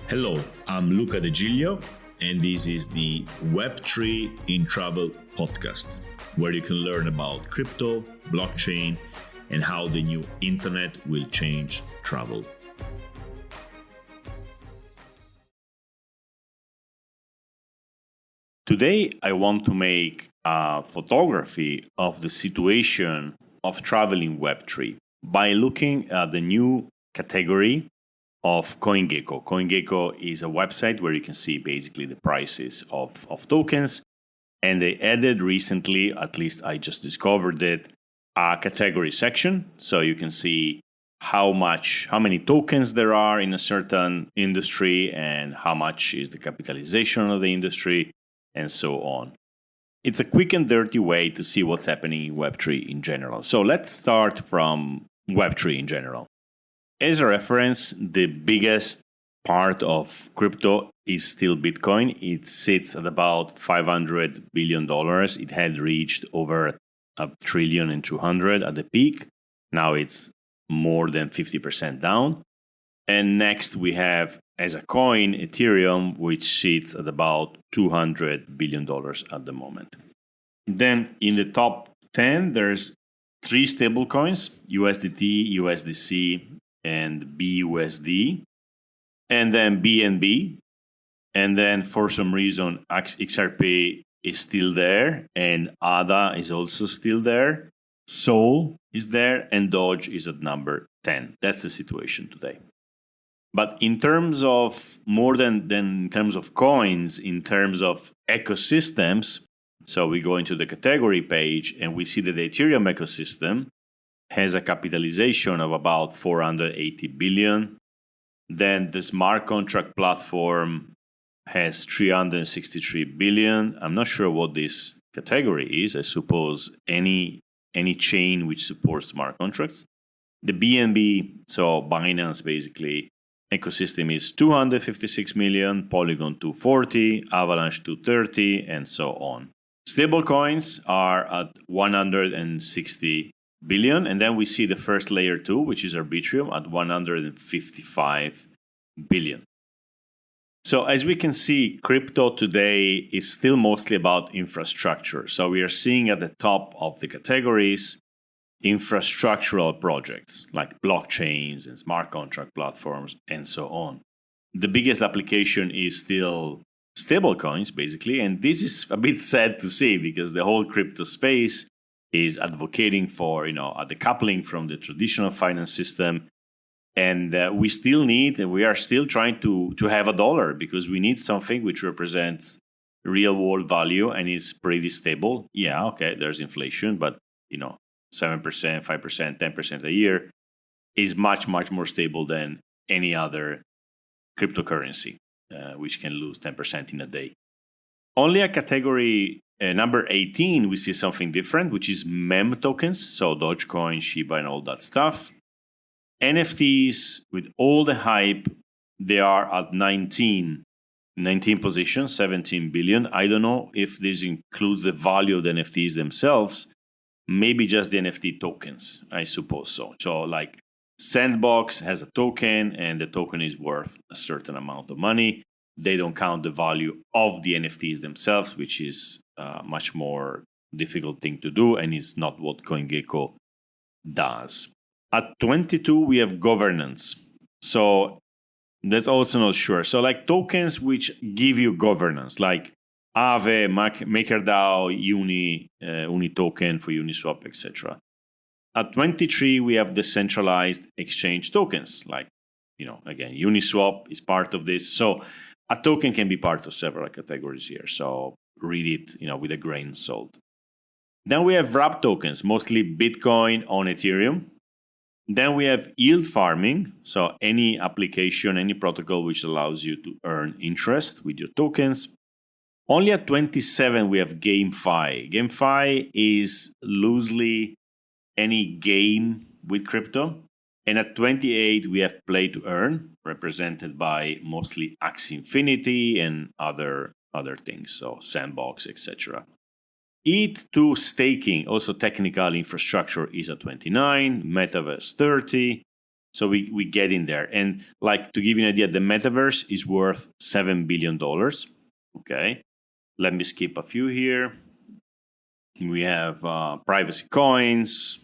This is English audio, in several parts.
Hello, I'm Luca De Giglio, and this is the Web3 in Travel podcast, where you can learn about crypto, blockchain, and how the new internet will change travel. Today, I want to make a photography of the situation of travel in Web3 by looking at the new category of Coingecko. Coingecko is a website where you can see basically the prices of tokens. And they added recently, at least I just discovered it, a category section. So you can see how many tokens there are in a certain industry and how much is the capitalization of the industry and so on. It's a quick and dirty way to see what's happening in Web3 in general. So let's start from Web3 in general. As a reference, the biggest part of crypto is still Bitcoin. It sits at about $500 billion. It had reached over $1.2 trillion at the peak. Now it's more than 50% down. And next we have, as a coin, Ethereum, which sits at about $200 billion at the moment. Then in the top 10, there's 3 stable coins, USDT, USDC, and BUSD, and then BNB, and then for some reason XRP is still there, and ADA is also still there, Sol is there, and Doge is at number 10. That's the situation today. But in terms of more than in terms of coins, in terms of ecosystems, so we go into the category page and we see that the Ethereum ecosystem has a capitalization of about 480 billion. Then the smart contract platform has 363 billion. I'm not sure what this category is. I suppose any chain which supports smart contracts. The BNB, so Binance basically, ecosystem is 256 million, Polygon 240, Avalanche 230, and so on. Stablecoins are at 160 billion, and then we see the first layer 2, which is Arbitrum, at 155 billion. So as we can see, crypto today is still mostly about infrastructure. So we are seeing at the top of the categories infrastructural projects like blockchains and smart contract platforms and so on. The biggest application is still stablecoins, basically, and this is a bit sad to see because the whole crypto space is advocating for, a decoupling from the traditional finance system. And we are still trying to have a dollar because we need something which represents real world value and is pretty stable. Yeah, okay, there's inflation, but 7%, 5%, 10% a year is much, much more stable than any other cryptocurrency, which can lose 10% in a day. Only a category number 18, we see something different, which is meme tokens, so Dogecoin, Shiba, and all that stuff. NFTs, with all the hype, they are at 19 positions, 17 billion. I don't know if this includes the value of the NFTs themselves. Maybe just the NFT tokens, I suppose so. So like Sandbox has a token, and the token is worth a certain amount of money. They don't count the value of the NFTs themselves, which is a much more difficult thing to do, and it's not what Coingecko does. At 22, we have governance. So that's also not sure. So like tokens which give you governance, like Aave, MakerDAO, Uni token for Uniswap, etc. At 23, we have decentralized exchange tokens, like, again, Uniswap is part of this. So a token can be part of several categories here. So read it, with a grain of salt. Then we have wrap tokens, mostly Bitcoin on Ethereum. Then we have yield farming. So any application, any protocol which allows you to earn interest with your tokens. Only at 27, we have GameFi. GameFi is loosely any game with crypto. And at 28, we have Play to Earn, represented by mostly Axie Infinity and other things, so Sandbox, etc. ETH to staking, also technical infrastructure, is at 29, metaverse 30. So we get in there. And like, to give you an idea, the metaverse is worth $7 billion. Okay. Let me skip a few here. We have privacy coins,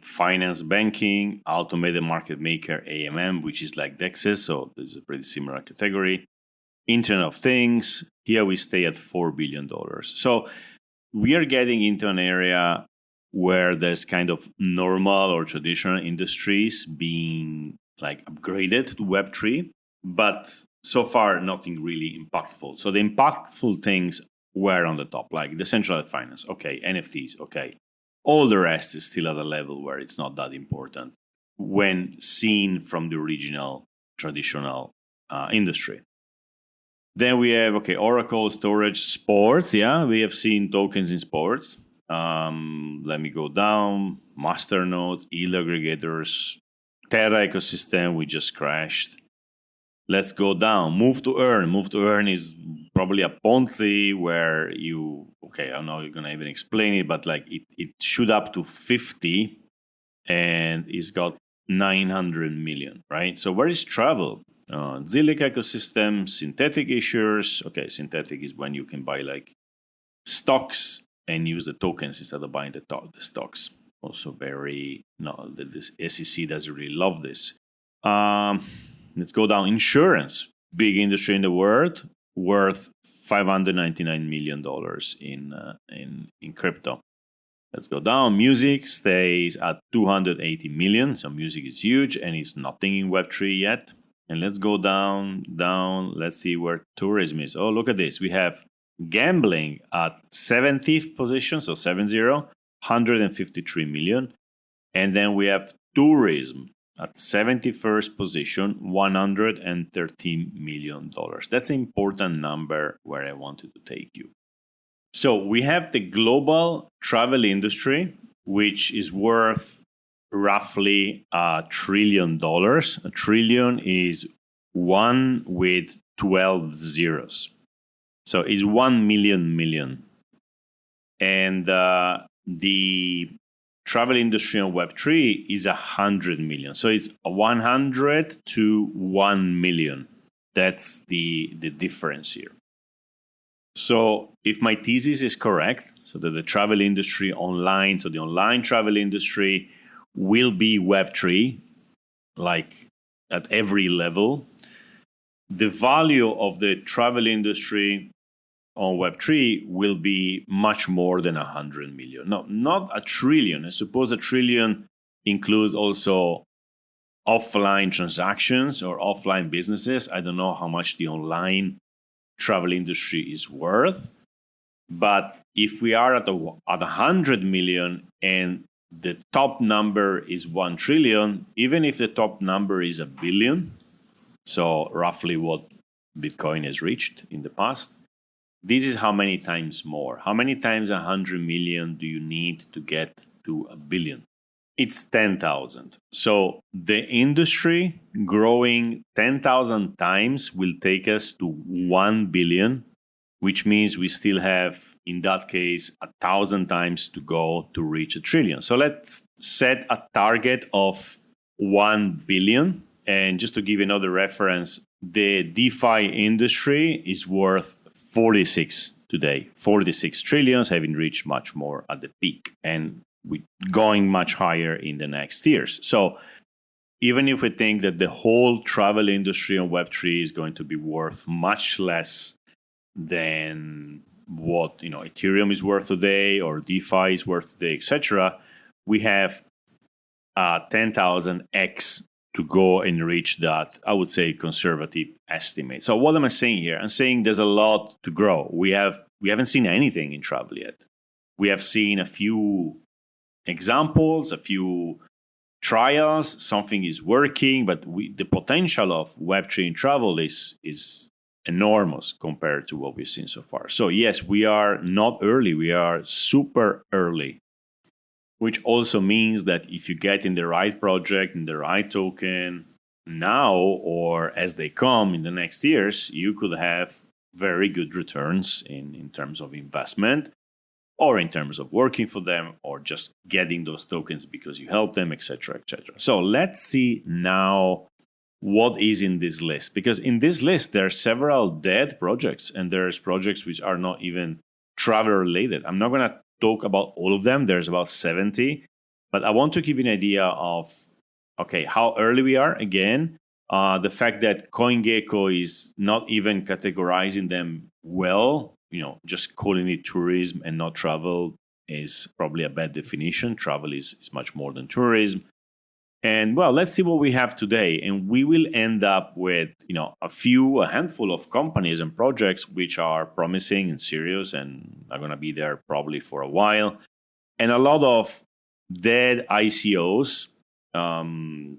finance banking, automated market maker, AMM, which is like DEXs. So this is a pretty similar category. Internet of Things. Here we stay at $4 billion. So we are getting into an area where there's kind of normal or traditional industries being like upgraded to Web3, but so far nothing really impactful. So the impactful things were on the top, like decentralized finance, okay, NFTs, okay. All the rest is still at a level where it's not that important when seen from the original traditional industry. Then we have, okay, Oracle, storage, sports. Yeah, we have seen tokens in sports. Let me go down. Masternodes, yield aggregators, Terra ecosystem, we just crashed. Let's go down. Move to earn. Move to earn is probably a Ponzi where you, okay, I don't know, you're going to even explain it, but like it shoot up to 50 and it's got 900 million, right? So where is travel? Zilliq ecosystem, synthetic issuers. Okay, synthetic is when you can buy like stocks and use the tokens instead of buying the stocks. Also very, no, this SEC doesn't really love this. Let's go down. Insurance, big industry in the world, worth $599 million in crypto. Let's go down. Music stays at 280 million. So music is huge and it's nothing in Web3 yet. And let's go down. Let's see where tourism is. Oh, look at this. We have gambling at 70th position, so 70, 153 million. And then we have tourism at 71st position, $113 million. That's an important number where I wanted to take you. So we have the global travel industry, which is worth roughly $1 trillion. A trillion is 1 with 12 zeros. So it's 1 million. And the travel industry on Web3 is 100 million. So it's 100 to 1 million. That's the difference here. So if my thesis is correct, so that the travel industry online, so the online travel industry will be Web3, like at every level, the value of the travel industry on Web3 will be much more than 100 million. No, not a trillion. I suppose a trillion includes also offline transactions or offline businesses. I don't know how much the online travel industry is worth. But if we are at 100 million and the top number is 1 trillion, even if the top number is a billion, so roughly what Bitcoin has reached in the past, this is how many times more. How many times 100 million do you need to get to a billion? It's 10,000. So the industry growing 10,000 times will take us to 1 billion, which means we still have, in that case, 1,000 times to go to reach a trillion. So let's set a target of 1 billion. And just to give you another reference, the DeFi industry is worth 46 today. 46 trillions, having reached much more at the peak. And we're going much higher in the next years. So even if we think that the whole travel industry on Web3 is going to be worth much less than what Ethereum is worth today or DeFi is worth today, etc., we have 10,000x to go and reach that, I would say, conservative estimate. So what am I saying here? I'm saying there's a lot to grow. We haven't seen anything in travel yet. We have seen a few examples, a few trials. Something is working, but the potential of Web3 in travel is enormous compared to what we've seen so far. So yes, we are not early. We are super early, which also means that if you get in the right project, in the right token now, or as they come in the next years, you could have very good returns in terms of investment. or in terms of working for them, or just getting those tokens because you help them, etc., etc. So let's see now what is in this list, because in this list there are several dead projects, and there's projects which are not even travel related. I'm not going to talk about all of them. There's about 70, but I want to give you an idea of how early we are. Again, the fact that Coingecko is not even categorizing them well, just calling it tourism and not travel is probably a bad definition. Travel is much more than tourism. And well, let's see what we have today. And we will end up with, a handful of companies and projects which are promising and serious and are going to be there probably for a while. And a lot of dead ICOs,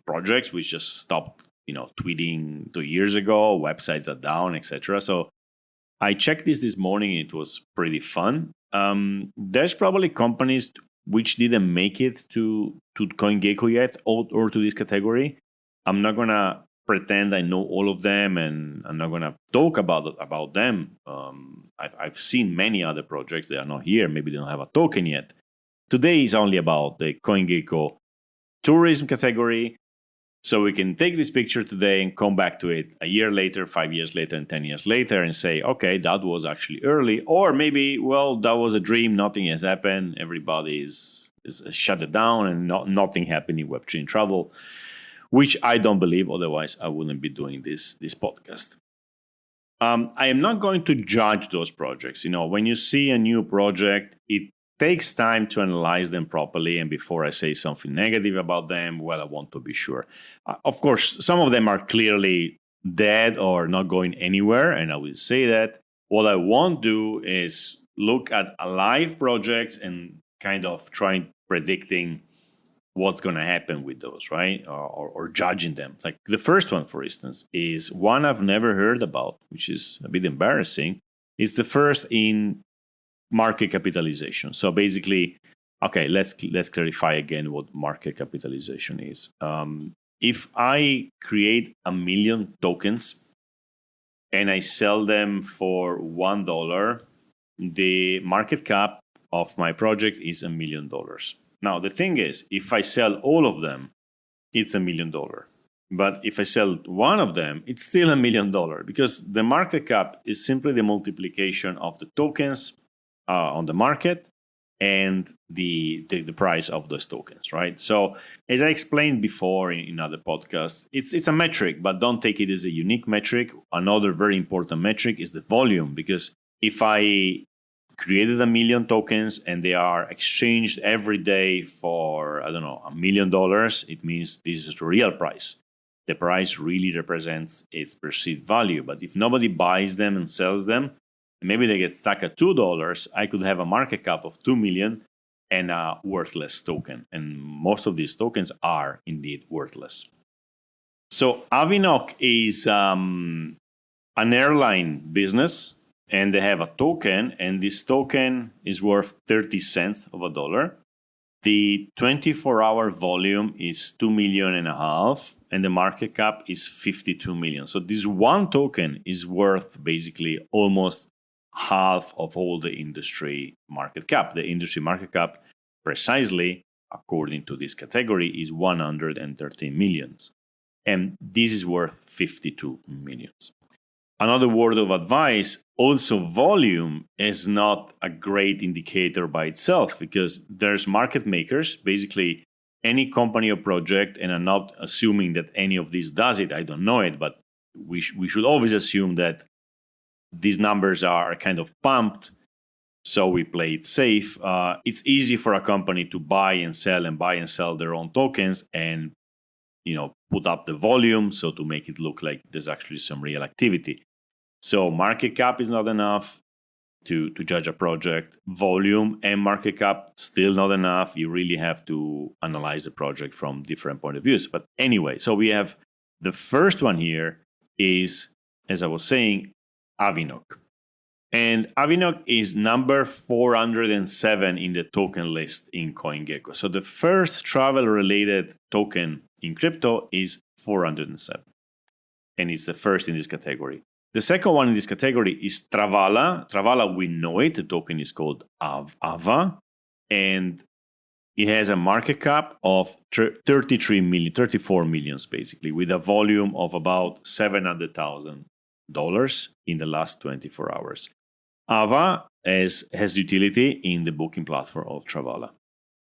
projects which just stopped, tweeting 2 years ago, websites are down, etc. So I checked this morning. It was pretty fun. There's probably companies which didn't make it to Coingecko yet, or to this category. I'm not going to pretend I know all of them, and I'm not going to talk about them. I've seen many other projects. They are not here. Maybe they don't have a token yet. Today is only about the Coingecko tourism category. So we can take this picture today and come back to it a year later, 5 years later, and 10 years later and say, okay, that was actually early. Or maybe, well, that was a dream. Nothing has happened. Everybody is shut it down, and nothing happened in Web3 and travel, which I don't believe. Otherwise, I wouldn't be doing this podcast. I am not going to judge those projects. When you see a new project, it takes time to analyze them properly, and before I say something negative about them, well, I want to be sure. Of course, some of them are clearly dead or not going anywhere, and I will say that. What I won't do is look at live projects and kind of predicting what's going to happen with those, right? Or judging them. Like the first one, for instance, is one I've never heard about, which is a bit embarrassing. It's the first in market capitalization. So basically, okay, let's clarify again what market capitalization is. If I create 1 million tokens and I sell them for $1, the market cap of my project is $1 million. Now, the thing is, if I sell all of them, it's $1 million. But if I sell one of them, it's still $1 million, because the market cap is simply the multiplication of the tokens on the market and the price of those tokens, right? So as I explained before in other podcasts, it's a metric, but don't take it as a unique metric. Another very important metric is the volume, because if I created 1 million tokens and they are exchanged every day for, I don't know, $1 million, it means this is the real price. The price really represents its perceived value. But if nobody buys them and sells them, maybe they get stuck at $2, I could have a market cap of 2 million and a worthless token. And most of these tokens are indeed worthless. So Avinok is an airline business, and they have a token, and this token is worth 30 cents of a dollar. The 24-hour volume is 2.5 million, and the market cap is 52 million. So this one token is worth basically almost half of all the industry market cap. The industry market cap, precisely according to this category, is 113 millions. And this is worth 52 millions. Another word of advice, also volume is not a great indicator by itself, because there's market makers, basically any company or project, and I'm not assuming that any of this does it, I don't know it, but we should always assume that these numbers are kind of pumped, so we play it safe. It's easy for a company to buy and sell their own tokens and put up the volume, so to make it look like there's actually some real activity. So market cap is not enough to judge a project. Volume and market cap still not enough. You really have to analyze the project from different point of views. But anyway, so we have the first one here is, as I was saying, Avinok. And Avinok is number 407 in the token list in Coingecko. So the first travel-related token in crypto is 407. And it's the first in this category. The second one in this category is Travala. Travala, we know it. The token is called AVA, and it has a market cap of 34 millions, basically, with a volume of about $700,000 in the last 24 hours. AVA has utility in the booking platform of Travala.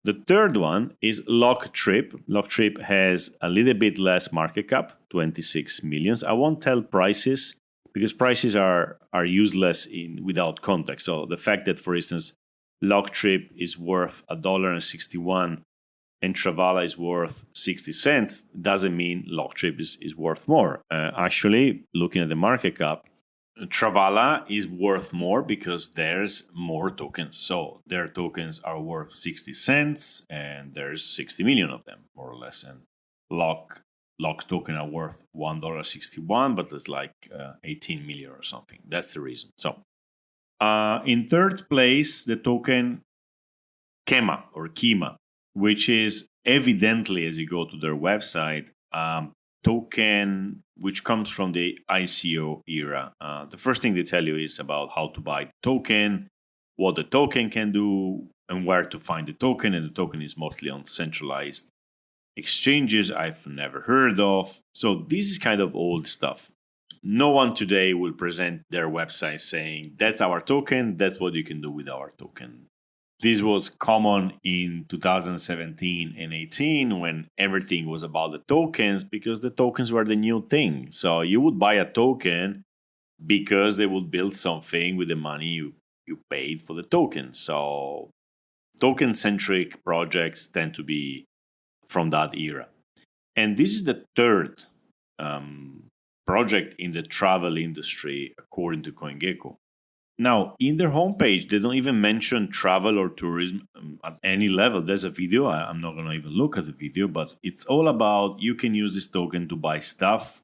The third one is Locktrip. Locktrip has a little bit less market cap, 26 millions. I won't tell prices because prices are useless without context. So the fact that, for instance, Locktrip is worth $1.61 and Travala is worth 60 cents doesn't mean Locktrip is worth more. Actually, looking at the market cap, Travala is worth more because there's more tokens. So their tokens are worth 60 cents and there's 60 million of them, more or less. And Lock's token are worth $1.61, but there's like 18 million or something. That's the reason. So in third place, the token Kema or Kima, which is evidently, as you go to their website, token which comes from the ICO era. The first thing they tell you is about how to buy the token, what the token can do, and where to find the token. And the token is mostly on centralized exchanges I've never heard of. So this is kind of old stuff. No one today will present their website saying, that's our token, that's what you can do with our token. This was common in 2017 and 18 when everything was about the tokens because the tokens were the new thing. So you would buy a token because they would build something with the money you paid for the token. So token-centric projects tend to be from that era. And this is the third project in the travel industry, according to Coingecko. Now, in their homepage, they don't even mention travel or tourism at any level. There's a video. I'm not going to even look at the video, but it's all about you can use this token to buy stuff.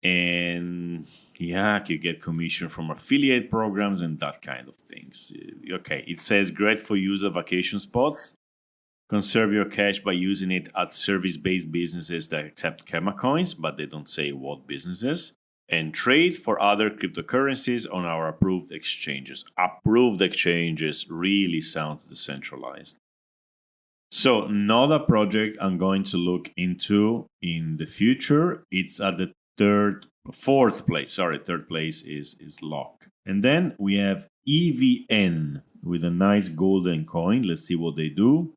And yeah, you get commission from affiliate programs and that kind of things. Okay, it says great for use of vacation spots. Conserve your cash by using it at service-based businesses that accept Kema coins, but they don't say what businesses. And trade for other cryptocurrencies on our approved exchanges. Approved exchanges really sounds decentralized. So not a project I'm going to look into in the future. It's at the fourth place. Third place is Lock. And then we have EVN with a nice golden coin. Let's see what they do.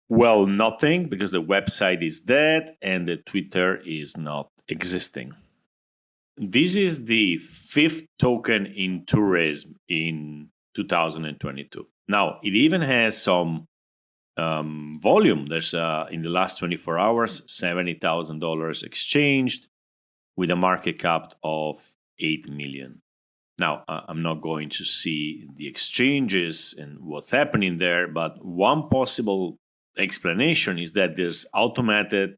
Well, nothing because the website is dead and the Twitter is not existing. This is the fifth token in tourism in 2022. Now, it even has some volume. There's in the last 24 hours, $70,000 exchanged with a market cap of 8 million. Now, I'm not going to see the exchanges and what's happening there, but one possible explanation is that there's automated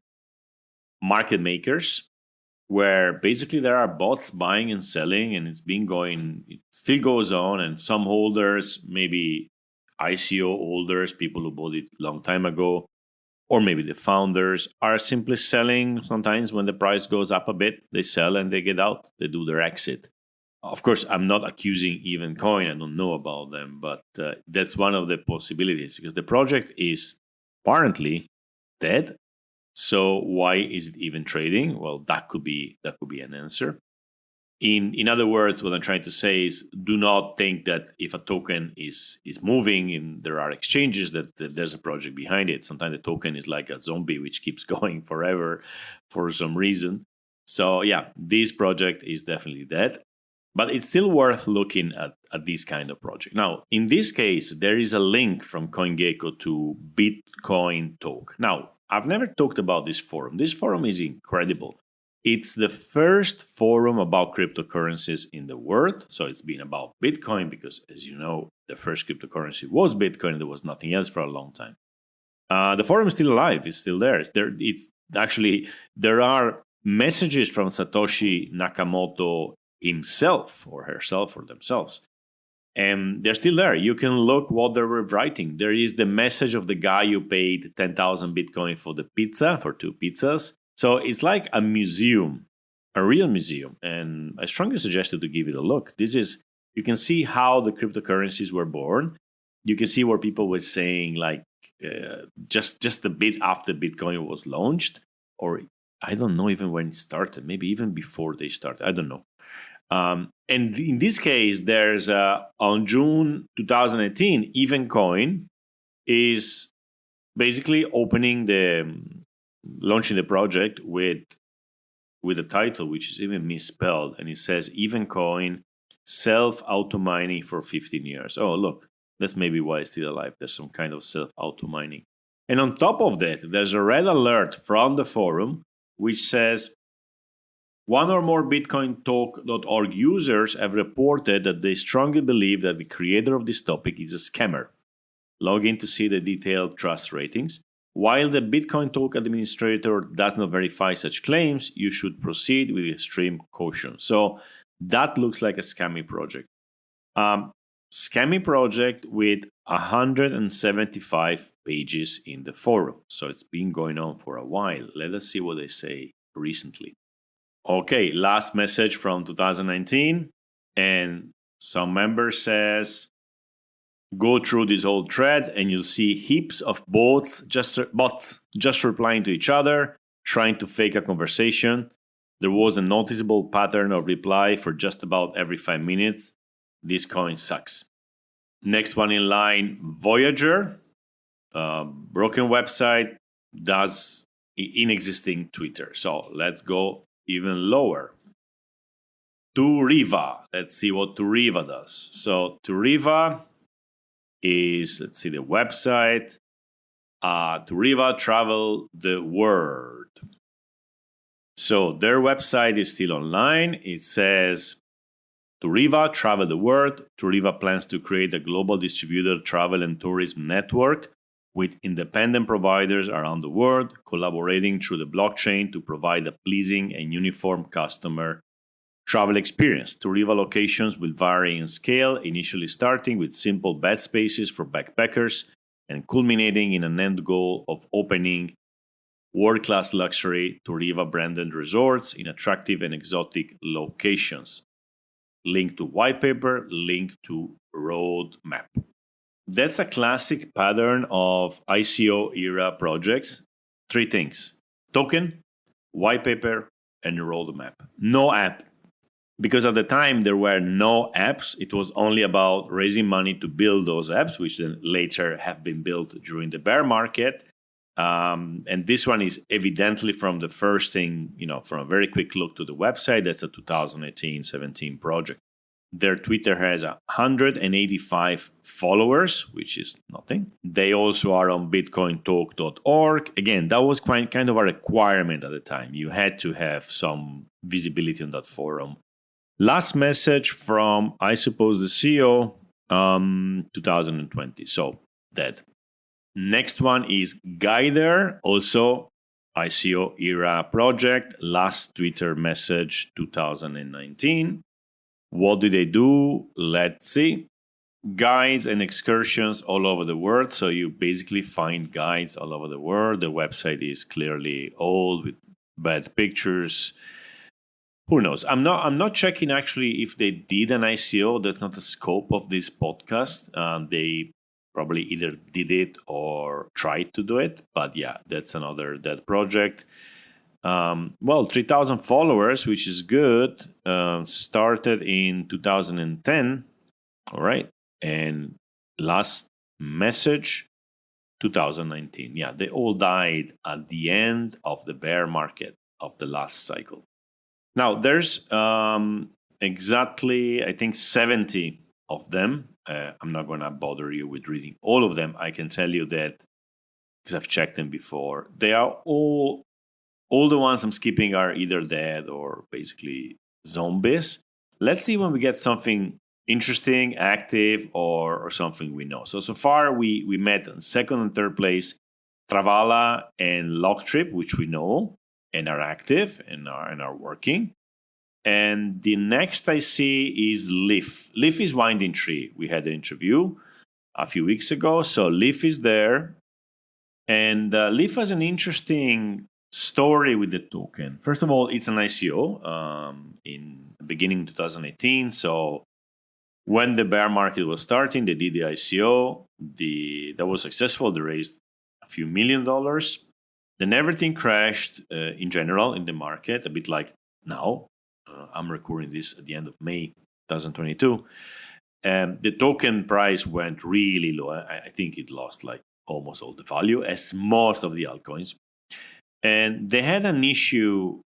market makers where basically there are bots buying and selling and it still goes on, and some holders, maybe ICO holders, people who bought it a long time ago, or maybe the founders are simply selling. Sometimes when the price goes up a bit, they sell and they get out, they do their exit. Of course, I'm not accusing Even Coin, I don't know about them, but that's one of the possibilities because the project is apparently dead. So why is it even trading? Well, that could be an answer. In other words, what I'm trying to say is do not think that if a token is moving and there are exchanges that there's a project behind it. Sometimes the token is like a zombie which keeps going forever for some reason. So yeah, this project is definitely dead. But it's still worth looking at this kind of project. Now, in this case, there is a link from Coingecko to Bitcoin Talk. Now, I've never talked about this forum. This forum is incredible. It's the first forum about cryptocurrencies in the world. So it's been about Bitcoin because, as you know, the first cryptocurrency was Bitcoin. There was nothing else for a long time. The forum is still alive. It's still there. There are messages from Satoshi Nakamoto himself or herself or themselves. And they're still there. You can look what they were writing. There is the message of the guy who paid 10,000 Bitcoin for the pizza, for 2 pizzas. So it's like a museum a real museum, and I strongly suggest you to give it a look. You can see how the cryptocurrencies were born. You can see where people were saying like just a bit after Bitcoin was launched, or I don't know even when it started, maybe even before they started. I don't know. And in this case, there's on June 2018, Evencoin is basically launching the project with a title which is even misspelled, and it says Evencoin self-auto mining for 15 years. Oh, look, that's maybe why it's still alive. There's some kind of self-auto mining. And on top of that, there's a red alert from the forum which says one or more BitcoinTalk.org users have reported that they strongly believe that the creator of this topic is a scammer. Log in to see the detailed trust ratings. While the Bitcoin Talk administrator does not verify such claims, you should proceed with extreme caution. So that looks like a scammy project. Scammy project with 175 pages in the forum. So it's been going on for a while. Let us see what they say recently. Okay, last message from 2019. And some member says, go through this whole thread and you'll see heaps of bots just replying to each other, trying to fake a conversation. There was a noticeable pattern of reply for just about every 5 minutes. This coin sucks. Next one in line, Voyager. Broken website does inexisting Twitter. So let's go even lower. Turiva. Let's see what Turiva does. So Turiva is, let's see the website. Turiva travel the world. So their website is still online. It says Turiva travel the world. Turiva plans to create a global distributed travel and tourism network with independent providers around the world, collaborating through the blockchain to provide a pleasing and uniform customer travel experience. Turiva locations will vary in scale, initially starting with simple bed spaces for backpackers and culminating in an end goal of opening world-class luxury Turiva branded resorts in attractive and exotic locations. Link to white paper, link to roadmap. That's a classic pattern of ICO era projects. 3 things: token, white paper, and roadmap. No app. Because at the time there were no apps, it was only about raising money to build those apps, which then later have been built during the bear market. And this one is evidently from the first thing, from a very quick look to the website, that's a 2018-17 project. Their Twitter has 185 followers, which is nothing. They also are on bitcointalk.org. Again, that was kind of a requirement at the time. You had to have some visibility on that forum. Last message from, I suppose, the CEO, 2020. So, dead. Next one is Guider, also ICO era project. Last Twitter message, 2019. What do they do? Let's see. Guides and excursions all over the world. So you basically find guides all over the world. The website is clearly old with bad pictures. Who knows? I'm not checking actually if they did an ICO. That's not the scope of this podcast. They probably either did it or tried to do it. But yeah, that's another dead project. 3,000 followers, which is good. Started in 2010. All right. And last message, 2019. Yeah, they all died at the end of the bear market of the last cycle. Now, there's exactly, I think, 70 of them. I'm not going to bother you with reading all of them. I can tell you that, because I've checked them before, they are all the ones I'm skipping are either dead or basically zombies. Let's see when we get something interesting, active, or something we know. So far, we met in second and third place Travala and Locktrip, which we know and are active and are working. And the next I see is Leaf. Leaf is Winding Tree. We had an interview a few weeks ago. So Leaf is there. And Leaf has an interesting story with the token. First of all, it's an ICO in the beginning 2018. So when the bear market was starting, they did the ICO. That was successful. They raised a few $1 million. Then everything crashed in general in the market, a bit like now. I'm recording this at the end of May 2022. The token price went really low. I think it lost like almost all the value, as most of the altcoins. And they had an issue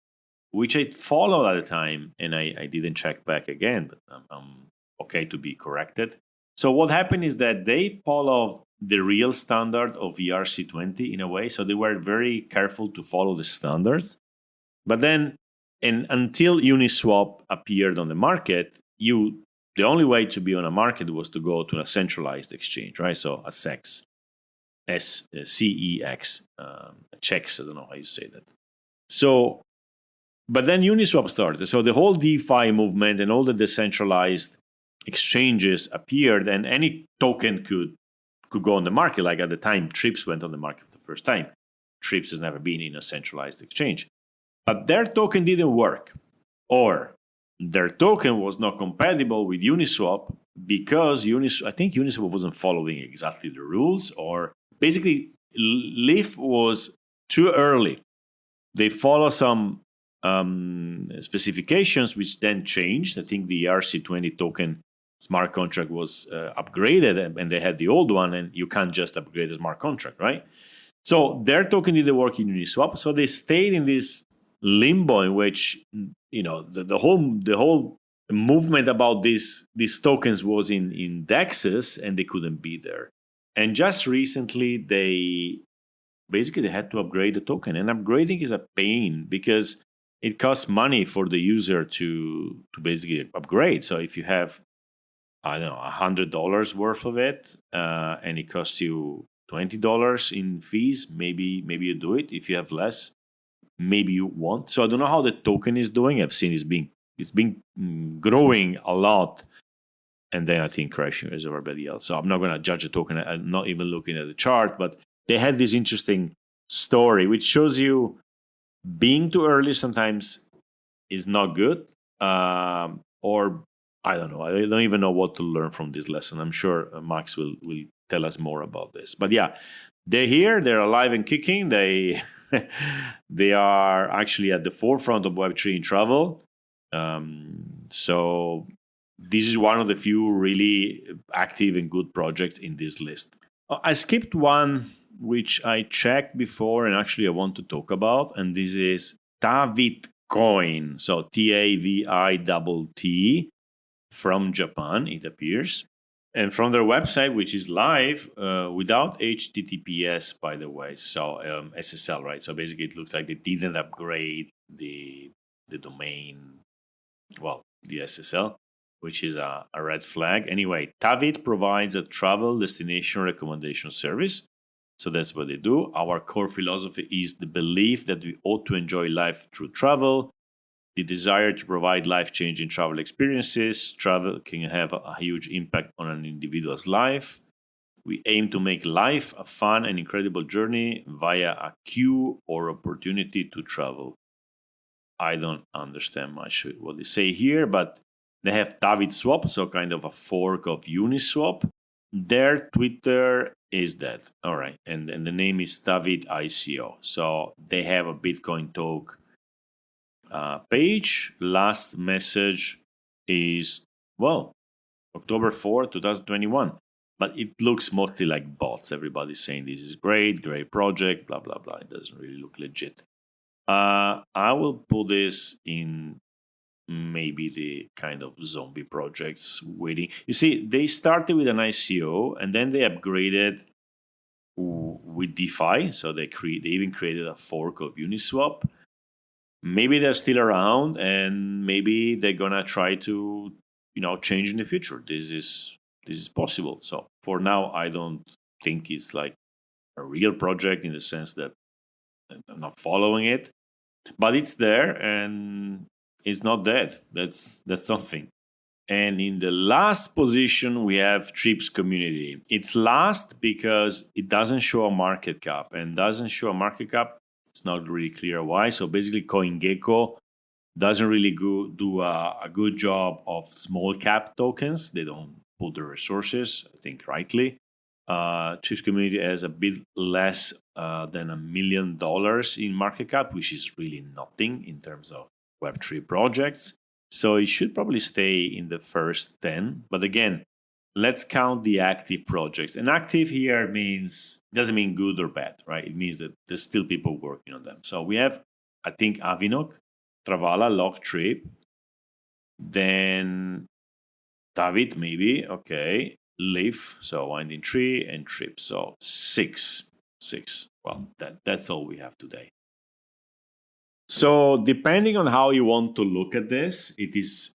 which I followed at the time, and I didn't check back again, but I'm okay to be corrected. So what happened is that they followed the real standard of ERC20 in a way. So they were very careful to follow the standards. But then, and until Uniswap appeared on the market, the only way to be on a market was to go to a centralized exchange, right? So a SEX, SCEX, checks, I don't know how you say that. So, but then Uniswap started. So the whole DeFi movement and all the decentralized exchanges appeared, and any token could go on the market. Like at the time, Trips went on the market for the first time. Trips has never been in a centralized exchange. But their token didn't work. Or their token was not compatible with Uniswap because I think Uniswap wasn't following exactly the rules, or basically Leaf was too early. They follow some specifications which then changed. I think the ERC20 token smart contract was upgraded, and they had the old one, and you can't just upgrade the smart contract, right? So their token didn't work in Uniswap, so they stayed in this limbo in which the whole movement about these tokens was in DEXs, and they couldn't be there. And just recently, they had to upgrade the token, and upgrading is a pain because it costs money for the user to basically upgrade. So if you have, I don't know, $100 worth of it, and it costs you $20 in fees, maybe you do it. If you have less, maybe you won't. So I don't know how the token is doing. I've seen it's been growing a lot, and then I think crashing as everybody else. So I'm not going to judge the token. I'm not even looking at the chart, but they had this interesting story which shows you being too early sometimes is not good, or I don't know. I don't even know what to learn from this lesson. I'm sure Max will tell us more about this. But yeah, they're here. They're alive and kicking. They are actually at the forefront of Web3 in travel. So this is one of the few really active and good projects in this list. I skipped one which I checked before and actually I want to talk about, and this is Tavit Coin. So TAVITT from Japan, it appears. And from their website, which is live, without HTTPS, by the way, so SSL, right? So basically, it looks like they didn't upgrade the domain, well, the SSL, which is a red flag. Anyway, Tavit provides a travel destination recommendation service. So that's what they do. Our core philosophy is the belief that we ought to enjoy life through travel. The desire to provide life-changing travel experiences. Travel can have a huge impact on an individual's life. We aim to make life a fun and incredible journey via a queue or opportunity to travel. I don't understand much what they say here, but they have Tavit Swap, so kind of a fork of Uniswap. Their Twitter is that. All right. And the name is Tavit ICO. So they have a Bitcoin talk page. Last message is, October 4, 2021. But it looks mostly like bots. Everybody's saying this is great project, blah, blah, blah. It doesn't really look legit. I will put this in maybe the kind of zombie projects waiting. You see, they started with an ICO and then they upgraded with DeFi. So they even created a fork of Uniswap. Maybe they're still around and maybe they're gonna try to, change in the future. This is possible. So for now, I don't think it's like a real project in the sense that I'm not following it, but it's there and it's not dead. That's something. And in the last position, we have Trips Community. It's last because it doesn't show a market cap, and doesn't show a market cap It's not really clear why. So basically, Coingecko doesn't really do a good job of small cap tokens. They don't put the resources, I think, rightly. Chiefs community has a bit less than $1 million in market cap, which is really nothing in terms of Web3 projects. So it should probably stay in the first 10. But again, let's count the active projects. And active here doesn't mean good or bad, right? It means that there's still people working on them. So we have, I think, Avinok, Travala, Lock, Trip, then David, maybe, okay. Leaf, so Winding Tree, and Trip. So six. Well, that's all we have today. So depending on how you want to look at this, it is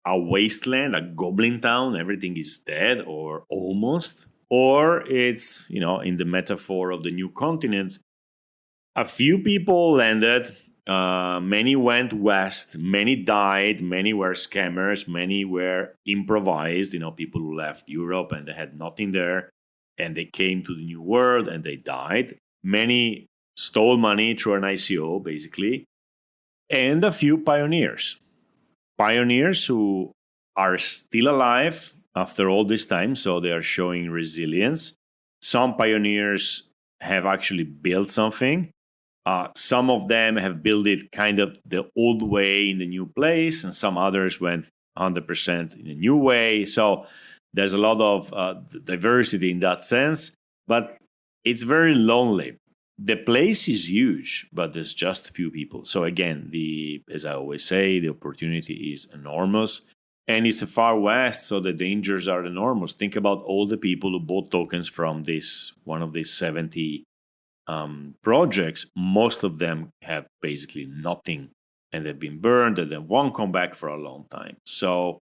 a wasteland, a goblin town, everything is dead or almost. Or it's, in the metaphor of the new continent, a few people landed, many went west, many died, many were scammers, many were improvised, people who left Europe and they had nothing there and they came to the new world and they died. Many stole money through an ICO, basically, and a few pioneers who are still alive after all this time, so they are showing resilience. Some pioneers have actually built something. Some of them have built it kind of the old way in the new place, and some others went 100% in a new way. So there's a lot of diversity in that sense, but it's very lonely. The place is huge, but there's just a few people. So again, as I always say, the opportunity is enormous. And it's a far west, so the dangers are enormous. Think about all the people who bought tokens from one of these 70 projects. Most of them have basically nothing, and they've been burned, and they won't come back for a long time. So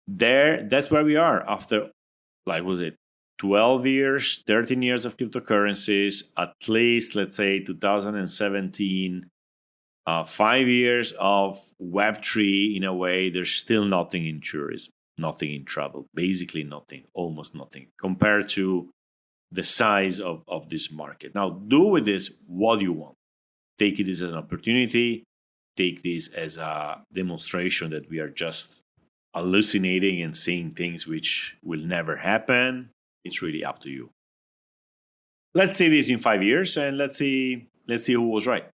that's where we are after, 12 years, 13 years of cryptocurrencies, at least, let's say, 2017, 5 years of Web3 in a way. There's still nothing in tourism, nothing in travel, basically nothing, almost nothing, compared to the size of this market. Now, do with this what you want. Take it as an opportunity. Take this as a demonstration that we are just hallucinating and seeing things which will never happen. It's really up to you. Let's see this in 5 years, and let's see who was right.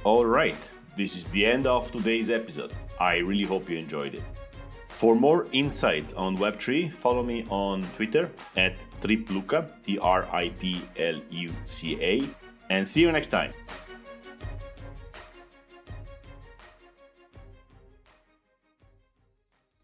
All right, this is the end of today's episode. I really hope you enjoyed it. For more insights on Web3, follow me on Twitter at tripluca, TRIPLUCA, and see you next time.